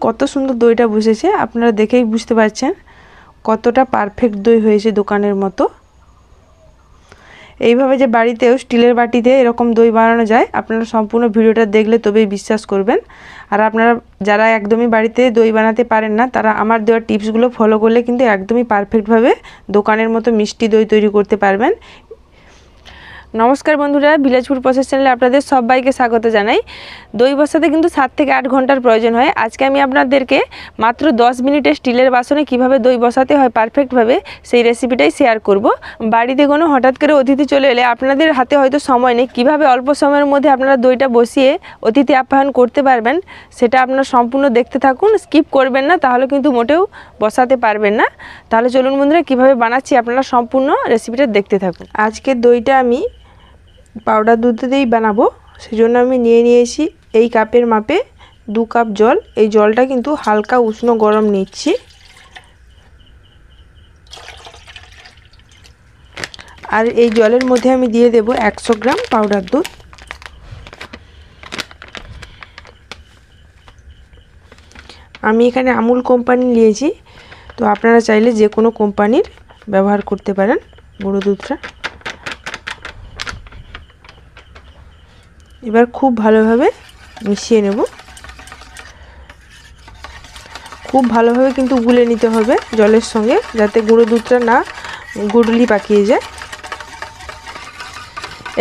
কত সুন্দর দইটা বসেছে, আপনারা দেখেই বুঝতে পারছেন কতটা পারফেক্ট দই হয়েছে দোকানের মতো। এইভাবে যে বাড়িতেও স্টিলের বাটিতে এরকম দই বানানো যায়, আপনারা সম্পূর্ণ ভিডিওটা দেখলে তবেই বিশ্বাস করবেন। আর আপনারা যারা একদমই বাড়িতে দই বানাতে পারেন না, তারা আমার দেওয়া টিপসগুলো ফলো করলে কিন্তু একদমই পারফেক্টভাবে দোকানের মতো মিষ্টি দই তৈরি করতে পারবেন। নমস্কার বন্ধুরা, ভিলেজফুড প্রসেস চ্যানেলে আপনাদের সবাইকে স্বাগত জানাই। দই বসাতে কিন্তু 7 থেকে 8 ঘন্টার প্রয়োজন হয়। আজকে আমি আপনাদেরকে মাত্র 10 মিনিটে স্টিলের বাসনে কিভাবে দই বসাতে হয় পারফেক্টভাবে, সেই রেসিপিটাই শেয়ার করব। বাড়িতে কোনো হঠাৎ করে অতিথি চলে এলে আপনাদের হাতে হয়তো সময় নেই, কিভাবে অল্প সময়ের মধ্যে আপনারা দইটা বসিয়ে অতিথি আপ্যায়ন করতে পারবেন সেটা আপনারা সম্পূর্ণ দেখতে থাকুন, স্কিপ করবেন না, তাহলে কিন্তু মোটেও বসাতে পারবেন না। তাহলে চলুন বন্ধুরা, কিভাবে বানাচ্ছি আপনারা সম্পূর্ণ রেসিপিটা দেখতে থাকুন। আজকে দইটা আমি পাউডার দুধ দিয়েই বানাবো, সেজন্য আমি নিয়েছি এই কাপের মাপে 2 কাপ জল। এই জলটা কিন্তু হালকা উষ্ণ গরম নিচ্ছি। আর এই জলের মধ্যে আমি দিয়ে দেব 100 গ্রাম পাউডার দুধ। আমি এখানে আমুল কোম্পানি নিয়েছি, তো আপনারা চাইলে যে কোনো কোম্পানির ব্যবহার করতে পারেন গুঁড়ো দুধটা। এবার খুব ভালোভাবে মিশিয়ে নেব। খুব ভালোভাবে কিন্তু গুলে নিতে হবে জলের সঙ্গে, যাতে গুঁড়ো দুধটা না গুড়লি পাকিয়ে যায়।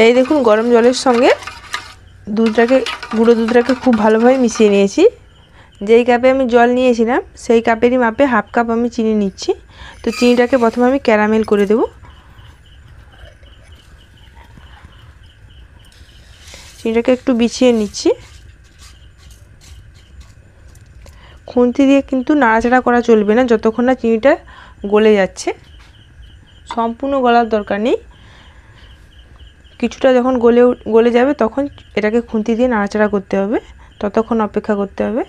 এই দেখুন, গরম জলের সঙ্গে গুঁড়ো দুধটাকে খুব ভালোভাবে মিশিয়ে নিয়েছি। যেই কাপে আমি জল নিয়েছিলাম সেই কাপেরই মাপে হাফ কাপ আমি চিনি নিচ্ছি। তো চিনিটাকে প্রথমে আমি ক্যারামেল করে দেব। চিনিটাকে একটু বিছিয়ে নিচ্ছি। খুন্তি দিয়ে কিন্তু নাড়াচাড়া করা চলবে না যতক্ষণ না চিনিটা গলে যাচ্ছে। সম্পূর্ণ গলার দরকার নেই, কিছুটা যখন গলে যাবে তখন এটাকে খুন্তি দিয়ে নাড়াচাড়া করতে হবে, ততক্ষণ অপেক্ষা করতে হবে।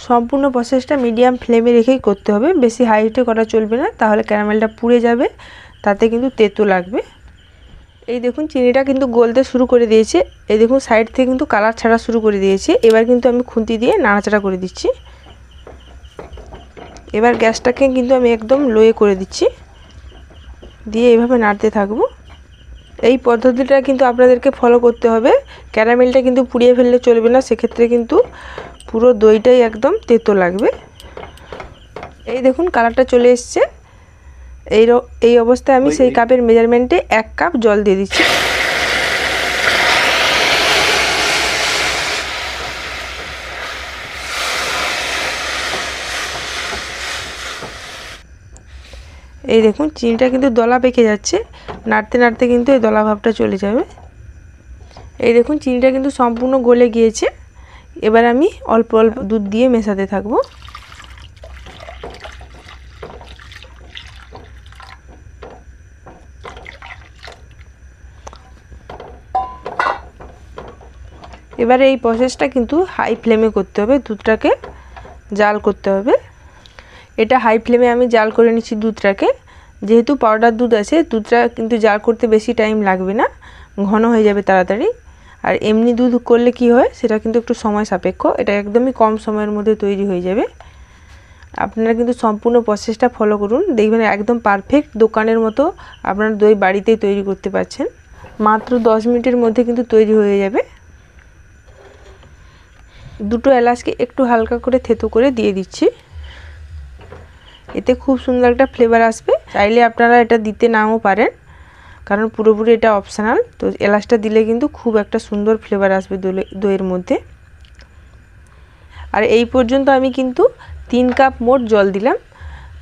সম্পূর্ণ প্রসেসটা মিডিয়াম ফ্লেমে রেখেই করতে হবে, বেশি হাই হিটে করা চলবে না, তাহলে ক্যারামেলটা পুড়ে যাবে, তাতে কিন্তু তেতো লাগবে। এই দেখুন, চিনিটা কিন্তু গলতে শুরু করে দিয়েছে। এই দেখুন, সাইড থেকে কিন্তু কালার ছাড়া শুরু করে দিয়েছে। এবার কিন্তু আমি খুন্তি দিয়ে নাড়াচাড়া করে দিচ্ছি। এবার গ্যাসটাকে কিন্তু আমি একদম লোয়ে করে দিচ্ছি, দিয়ে এইভাবে নাড়তে থাকবো। এই পদ্ধতিটা কিন্তু আপনাদেরকে ফলো করতে হবে। ক্যারামেলটা কিন্তু পুড়িয়ে ফেললে চলবে না, সেক্ষেত্রে কিন্তু পুরো দইটাই একদম তেতো লাগবে। এই দেখুন, কালারটা চলে এসছে। এই অবস্থায় আমি সেই কাপের মেজারমেন্টে 1 কাপ জল দিয়ে দিচ্ছি। এই দেখুন, চিনিটা কিন্তু দলা পেকে যাচ্ছে, নাড়তে নাড়তে কিন্তু এই দলা ভাবটা চলে যাবে। এই দেখুন, চিনিটা কিন্তু সম্পূর্ণ গলে গিয়েছে। এবার আমি অল্প অল্প দুধ দিয়ে মেশাতে থাকবো। এবারে এই প্রসেসটা কিন্তু হাই ফ্লেমে করতে হবে, দুধটাকে জাল করতে হবে। এটা হাই ফ্লেমে আমি জাল করে নিচ্ছি দুধটাকে। যেহেতু পাউডার দুধ আছে, দুধটা কিন্তু জাল করতে বেশি টাইম লাগবে না, ঘন হয়ে যাবে তাড়াতাড়ি। আর এমনি দুধ করলে কি হয়, সেটা কিন্তু একটু সময় সাপেক্ষ, এটা একদমই কম সময়ের মধ্যে তৈরি হয়ে যাবে। আপনারা কিন্তু সম্পূর্ণ প্রসেসটা ফলো করুন, দেখবেন একদম পারফেক্ট দোকানের মতো আপনারা দই বাড়িতেই তৈরি করতে পারছেন। মাত্র 10 মিনিটের মধ্যে কিন্তু তৈরি হয়ে যাবে। 2টো এলাচকে একটু হালকা করে থেতো করে দিয়ে দিচ্ছি, এতে খুব সুন্দর একটা ফ্লেভার আসবে। চাইলে আপনারা এটা দিতে নাও পারেন, কারণ পুরোপুরি এটা অপশনাল। তো এলাচটা দিলে কিন্তু খুব একটা সুন্দর ফ্লেভার আসবে দইয়ের মধ্যে। আর এই পর্যন্ত আমি কিন্তু 3 কাপ মোট জল দিলাম।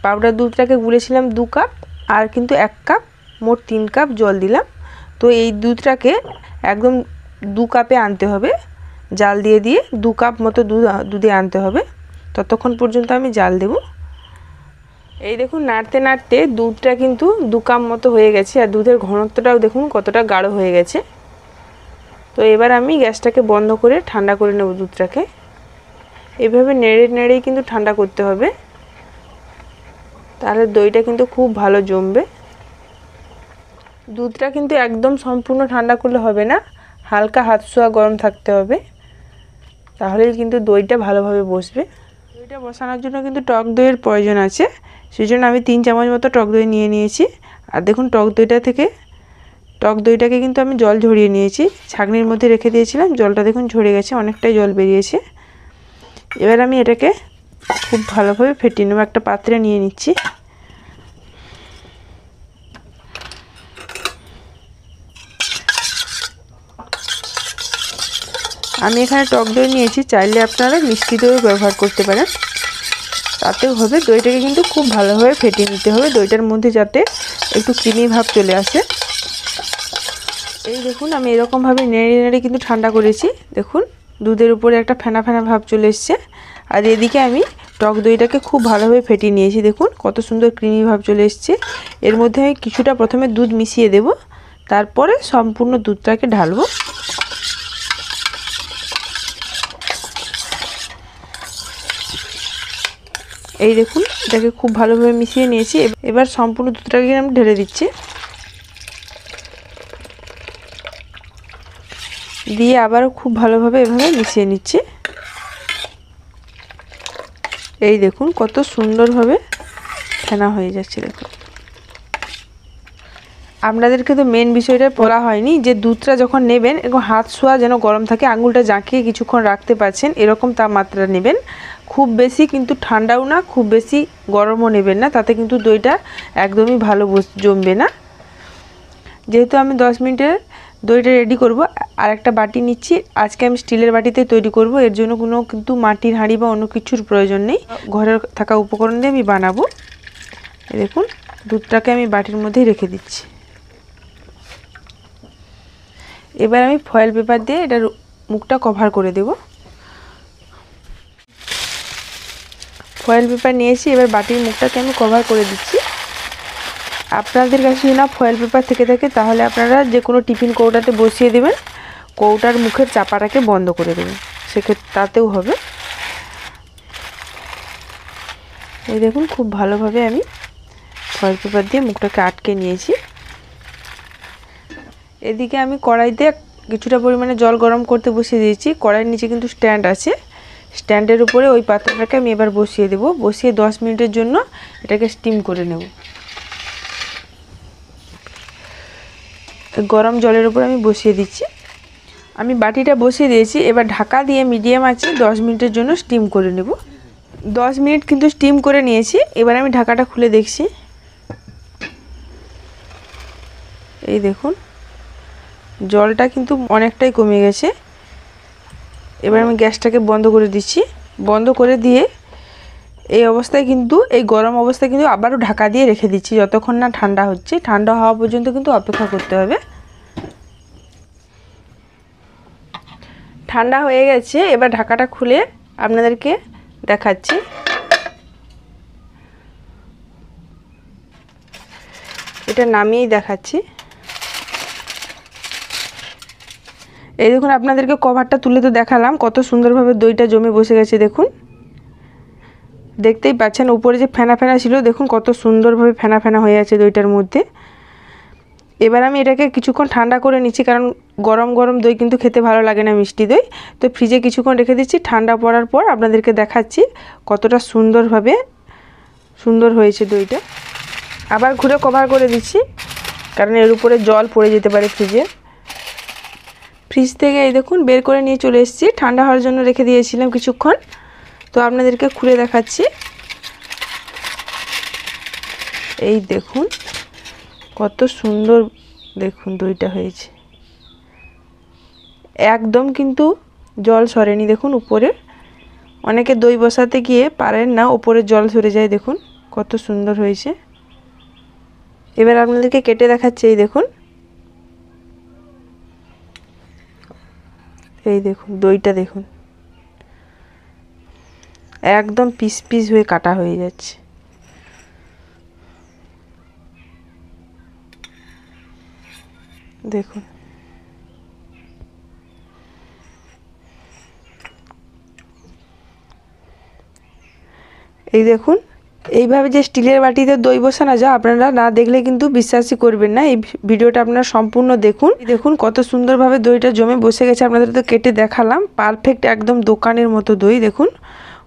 পাউডার দুধটাকে গুলেছিলাম 2 কাপ, আর কিন্তু 1 কাপ, মোট 3 কাপ জল দিলাম। তো এই দুধটাকে একদম 2 কাপে আনতে হবে, জাল দিয়ে 2 কাপ মতো দুধে আনতে হবে। ততক্ষণ পর্যন্ত আমি জাল দেব। এই দেখুন, নাড়তে নাড়তে দুধটা কিন্তু 2 কাপ মতো হয়ে গেছে, আর দুধের ঘনত্বটাও দেখুন কতটা গাঢ় হয়ে গেছে। তো এবার আমি গ্যাসটাকে বন্ধ করে ঠান্ডা করে নেব দুধটাকে। এভাবে নেড়ে নেড়েই কিন্তু ঠান্ডা করতে হবে, তাহলে দইটা কিন্তু খুব ভালো জমবে। দুধটা কিন্তু একদম সম্পূর্ণ ঠান্ডা করলে হবে না, হালকা হাত ছোঁয়া গরম থাকতে হবে। তাহলেই কিন্তু দইটা ভালোভাবে বসবে। দইটা বসানোর জন্য কিন্তু টক দইয়ের প্রয়োজন আছে, সেই জন্য আমি 3 চামচ মতো টক দই নিয়ে নিয়েছি। আর দেখুন টক দইটাকে কিন্তু আমি জল ঝরিয়ে নিয়েছি, ছাঁকনির মধ্যে রেখে দিয়েছিলাম, জলটা দেখুন ঝরে গেছে, অনেকটাই জল বেরিয়েছে। এবার আমি এটাকে খুব ভালোভাবে ফেটিয়ে নেব, একটা পাত্রে নিয়ে নিচ্ছি। আমি এখানে টক দই নিয়েছি, চাইলে আপনারা মিষ্টি দইও ব্যবহার করতে পারেন, তাতেও হবে। দইটাকে কিন্তু খুব ভালোভাবে ফেটিয়ে নিতে হবে, দইটার মধ্যে যাতে একটু ক্রিমি ভাব চলে আসে। এই দেখুন আমি এরকমভাবে নেড়ে নেড়ে কিন্তু ঠান্ডা করেছি। দেখুন দুধের উপরে একটা ফেনা ফেনা ভাব চলে এসছে। আর এদিকে আমি টক দইটাকে খুব ভালোভাবে ফেটিয়ে নিয়েছি, দেখুন কত সুন্দর ক্রিমি ভাব চলে এসছে। এর মধ্যে আমি কিছুটা প্রথমে দুধ মিশিয়ে দেব, তারপরে সম্পূর্ণ দুধটাকে ঢালবো। এই দেখুন এটাকে খুব ভালোভাবে মিশিয়ে নিয়েছি। এবার সম্পূর্ণ দুধটাকে আমি ঢেলে দিচ্ছি, দিয়ে আবারও খুব ভালোভাবে এভাবে মিশিয়ে নিচ্ছি। এই দেখুন কত সুন্দরভাবে ফেনা হয়ে যাচ্ছে। দেখুন আপনাদেরকে তো মেন বিষয়টা বলা হয়নি যে দুধটা যখন নেবেন এরকম হাত ছোঁয়া যেন গরম থাকে, আঙুলটা জাঁকিয়ে কিছুক্ষণ রাখতে পারছেন এরকম তাপমাত্রা নেবেন। খুব বেশি কিন্তু ঠান্ডাও না, খুব বেশি গরমও নেবেন না, তাতে কিন্তু দইটা একদমই ভালো জমবে না। যেহেতু আমি 10 মিনিটের দইটা রেডি করব, আর একটা বাটি নিচ্ছি। আজকে আমি স্টিলের বাটিতে তৈরি করব, এর জন্য কোনো কিন্তু মাটির হাঁড়ি বা অন্য কিছুর প্রয়োজন নেই, ঘরের থাকা উপকরণ দিয়ে আমি বানাবো। দেখুন দুধটাকে আমি বাটির মধ্যেই রেখে দিচ্ছি। এবার আমি ফয়েল পেপার দিয়ে এটার মুখটা কভার করে দেব। ফয়েল পেপার নিয়েছি, এবার বাটির মুখটাকে আমি কভার করে দিচ্ছি। আপনাদের কাছে যদি না ফয়েল পেপার থেকে থাকে তাহলে আপনারা যে কোনো টিফিন কৌটাতে বসিয়ে দেবেন, কৌটার মুখের চাপাটাকে বন্ধ করে দেবেন, সেক্ষেত্রে তাতেও হবে। এই দেখুন খুব ভালোভাবে আমি ফয়েল পেপার দিয়ে মুখটাকে আটকে নিয়েছি। এদিকে আমি কড়াইতে কিছুটা পরিমাণে জল গরম করতে বসিয়ে দিয়েছি। কড়াইয়ের নিচে কিন্তু স্ট্যান্ড আছে, স্ট্যান্ডের উপরে ওই পাত্রটাকে আমি এবার বসিয়ে দেব। বসিয়ে 10 মিনিটের জন্য এটাকে স্টিম করে নেব। গরম জলের উপর আমি বসিয়ে দিচ্ছি। আমি বাটিটা বসিয়ে দিয়েছি, এবার ঢাকা দিয়ে মিডিয়াম আঁচে 10 মিনিটের জন্য স্টিম করে নেব। 10 মিনিট কিন্তু স্টিম করে নিয়েছি, এবার আমি ঢাকাটা খুলে দেখছি। এই দেখুন জলটা কিন্তু অনেকটাই কমে গেছে। এবার আমি গ্যাসটাকে বন্ধ করে দিচ্ছি। বন্ধ করে দিয়ে এই অবস্থায় কিন্তু, এই গরম অবস্থায় কিন্তু আবারও ঢাকা দিয়ে রেখে দিচ্ছি যতক্ষণ না ঠান্ডা হচ্ছে। ঠান্ডা হওয়া পর্যন্ত কিন্তু অপেক্ষা করতে হবে। ঠান্ডা হয়ে গেছে, এবার ঢাকাটা খুলে আপনাদেরকে দেখাচ্ছি। এটা নামিয়েই দেখাচ্ছি। এই দেখুন আপনাদেরকে কভারটা তুলে তো দেখালাম, কত সুন্দরভাবে দইটা জমে বসে গেছে। দেখুন দেখতেই পাচ্ছেন উপরে যে ফেনা ফেনা ছিল, দেখুন কত সুন্দরভাবে ফেনা ফেনা হয়ে আছে দইটার মধ্যে। এবার আমি এটাকে কিছুক্ষণ ঠান্ডা করে নিচ্ছি, কারণ গরম গরম দই কিন্তু খেতে ভালো লাগে না, মিষ্টি দই। তো ফ্রিজে কিছুক্ষণ রেখে দিচ্ছি, ঠান্ডা পড়ার পর আপনাদেরকে দেখাচ্ছি কতটা সুন্দর হয়েছে দইটা। আবার ঘুরে কভার করে দিচ্ছি, কারণ এর উপরে জল পড়ে যেতে পারে ফ্রিজে। ফ্রিজ থেকে এই দেখুন বের করে নিয়ে চলে এসেছি, ঠান্ডা হওয়ার জন্য রেখে দিয়েছিলাম কিছুক্ষণ। তো আপনাদেরকে খুলে দেখাচ্ছি। এই দেখুন কত সুন্দর, দেখুন দইটা হয়েছে, একদম কিন্তু জল সরেনি। দেখুন উপরে অনেকে দই বসাতে গিয়ে পারেন না, উপরে জল সরে যায়। দেখুন কত সুন্দর হয়েছে। এবার আপনাদেরকে কেটে দেখাচ্ছি। এই দেখুন, এই দেখুন দইটা দেখুন একদম পিস পিস হয়ে কাটা হয়ে যাচ্ছে। দেখুন এই দেখুন এইভাবে যে স্টিলের বাটিতে দই বসানো যায় আপনারা না দেখলে কিন্তু বিশ্বাসই করবেন না। এই ভিডিওটা আপনারা সম্পূর্ণ দেখুন। দেখুন কত সুন্দরভাবে দইটা জমে বসে গেছে। আপনাদের তো কেটে দেখালাম, পারফেক্ট একদম দোকানের মতো দই দেখুন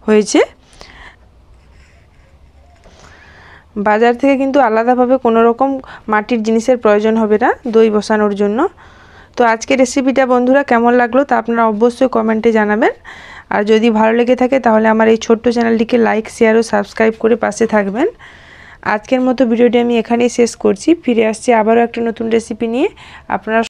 হয়েছে। বাজার থেকে কিন্তু আলাদাভাবে কোনো রকম মাটির জিনিসের প্রয়োজন হবে না দই বসানোর জন্য। তো আজকের রেসিপিটা বন্ধুরা কেমন লাগলো তা আপনারা অবশ্যই কমেন্টে জানাবেন। আর যদি ভালো লেগে থাকে তাহলে আমার এই ছোট্ট চ্যানেলটিকে লাইক, শেয়ার ও সাবস্ক্রাইব করে পাশে থাকবেন। আজকের মতো ভিডিওটি আমি এখানেই শেষ করছি। ফিরে আসছি আবারও একটা নতুন রেসিপি নিয়ে। আপনারা